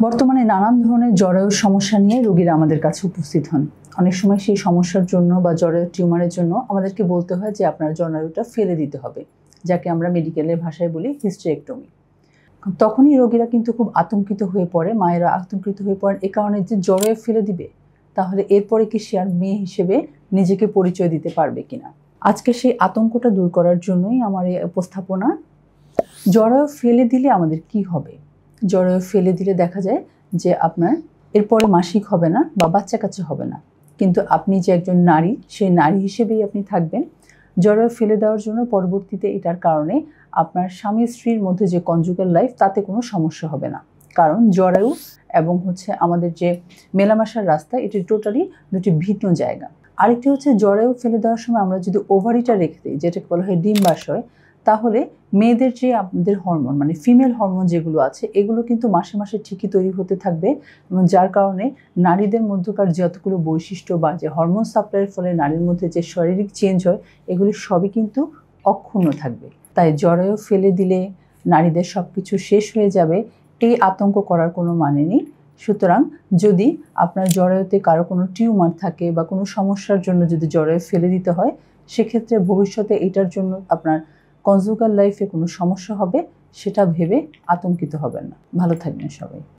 বর্তমানে নানান ধরনের জরায়ুর সমস্যা নিয়ে রোগীরা আমাদের কাছে উপস্থিত হন। অনেক সময় সেই সমস্যার জন্য বা জরায়ুর টিউমারের জন্য আমাদেরকে বলতে হয় যে আপনার জরায়ুটা ফেলে দিতে হবে, যাকে আমরা মেডিকেলের ভাষায় বলি হিস্টেরেক্টমি। তখনই রোগীরা কিন্তু খুব আতঙ্কিত হয়ে পড়ে, মায়েরা আতঙ্কিত হয়ে পড়েন এ কারণে যে জরায়ু ফেলে দিবে, তাহলে এরপরে কি সে আর মেয়ে হিসেবে নিজেকে পরিচয় দিতে পারবে কিনা। আজকে সেই আতঙ্কটা দূর করার জন্যই আমার এই উপস্থাপনা। জরায়ু ফেলে দিলে আমাদের কি হবে? জরায়ু ফেলে দিলে দেখা যায় যে আপনার এরপরে মাসিক হবে না বা বাচ্চা কাচ্চা হবে না, কিন্তু আপনি যে একজন নারী, সেই নারী হিসেবেই আপনি থাকবেন। জরায়ু ফেলে দেওয়ার জন্য পরবর্তীতে এটার কারণে আপনার স্বামী স্ত্রীর মধ্যে যে কনজুগাল লাইফ, তাতে কোনো সমস্যা হবে না। কারণ জরায়ু এবং আমাদের যে মেলামেশার রাস্তা, এটি টোটালি দুটি ভিন্ন জায়গা। আরেকটি হচ্ছে জরায়ু ফেলে দেওয়ার সময় আমরা যদি ওভারিটা রেখে দিই, যেটাকে বলা হয় ডিম্বাশয়, তাহলে মেয়েদের যে আপনাদের হরমোন মানে ফিমেল হরমোন যেগুলো আছে, এগুলো কিন্তু মাসে মাসে ঠিকই তৈরি হতে থাকবে, এবং যার কারণে নারীদের মধ্যকার যতগুলো বৈশিষ্ট্য বা যে হরমোন সাপ্লাইয়ের ফলে নারীর মধ্যে যে শারীরিক চেঞ্জ হয়, এগুলি সবই কিন্তু অক্ষুণ্ণ থাকবে। তাই জরায়ু ফেলে দিলে নারীদের সব কিছু শেষ হয়ে যাবে, এই আতঙ্ক করার কোনো মানে নেই। সুতরাং যদি আপনার জরায়ুতে কারো কোনো টিউমার থাকে বা কোনো সমস্যার জন্য যদি জরায়ু ফেলে দিতে হয়, সেক্ষেত্রে ভবিষ্যতে এটার জন্য আপনার কনজুগাল লাইফে কোনো সমস্যা হবে, সেটা ভেবে আতঙ্কিত হবেন না। ভালো থাকবেন সবাই।